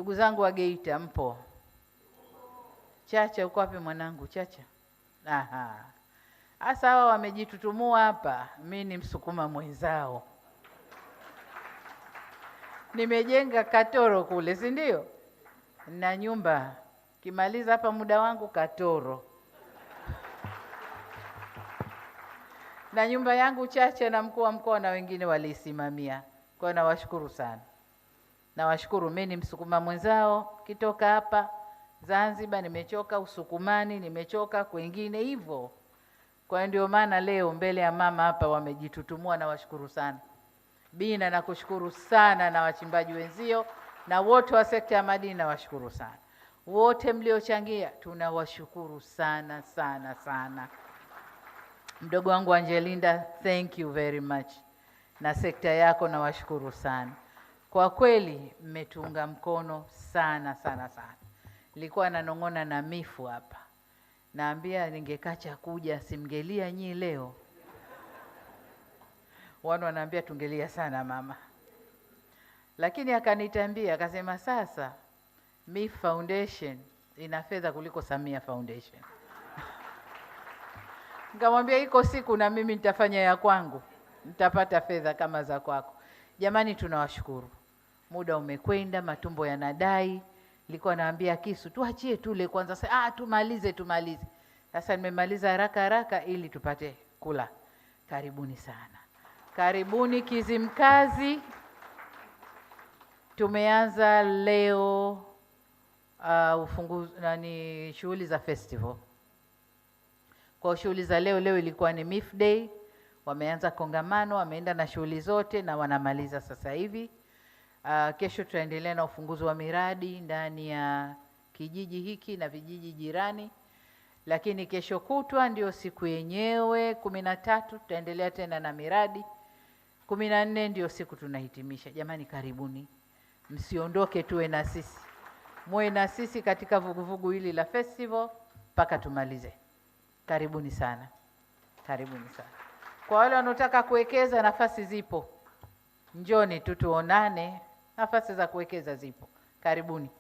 Ndugu zangu wa Geita mpo? Chacha uko wapi mwanangu? Chacha. Aha. Asa hao wamejitutumua hapa, mimi ni Msukuma mwenzao. Nimejenga Katoro kule, si ndio? Na nyumba. Kimaliza hapa muda wangu Katoro. Na nyumba yangu Chacha na mkuu wa mkoa na wengine waliisimamia. Kwa hiyo nawashukuru sana. Nawashukuru, mimi ni Msukuma mwenzao, kitoka hapa Zanzibar nimechoka Usukumani, nimechoka kwingine hivyo. Kwa hiyo ndio maana leo mbele ya mama hapa wamejitutumua, na washukuru sana. Bina nakushukuru sana, na wachimbaji wenzio na wote wa sekta ya madini nawashukuru sana. Wote mliochangia tunawashukuru sana sana sana. Mdogo wangu Angelinda, thank you very much. Na sekta yako nawashukuru sana. Kwa kweli mmetunga mkono sana sana sana. Nilikuwa nanong'ona na Mifu hapa. Naambia ningekacha kuja simgelia nyi leo. Wanaambia tungelia sana mama. Lakini akanitambia akasema sasa Mifu Foundation ina fedha kuliko Samia Foundation. Nikamwambia iko siku na mimi nitafanya ya kwangu. Nitapata fedha kama za kwako. Jamani tunawashukuru. Muda umekwenda, matumbo yanadai. Nilikuwa naambia Kisu tuachie tule kwanza. Tumalize. Sasa nimemaliza haraka ili tupate kula. Karibuni sana. Karibuni Kizimkazi. Tumeanza leo shughuli za festival. Kwa shughuli za leo ilikuwa ni MIF Day. Wameanza kongamano, wameenda na shughuli zote na wanamaliza sasa hivi. Kesho tutaendelea na ufunguzi wa miradi ndani ya kijiji hiki na vijiji jirani. Lakini kesho kutwa ndio siku yenyewe 13 tutaendelea tena na miradi. 14 ndio siku tunahitimisha. Jamani karibuni. Msiondoke, tuwe na sisi. Muwe na sisi katika vuguvugu hili la festival mpaka tumalize. Karibuni sana. Karibuni sana. Kwa wale wanaotaka kuwekeza, nafasi zipo. Njoni tu tuonane, nafasi za kuwekeza zipo. Karibuni.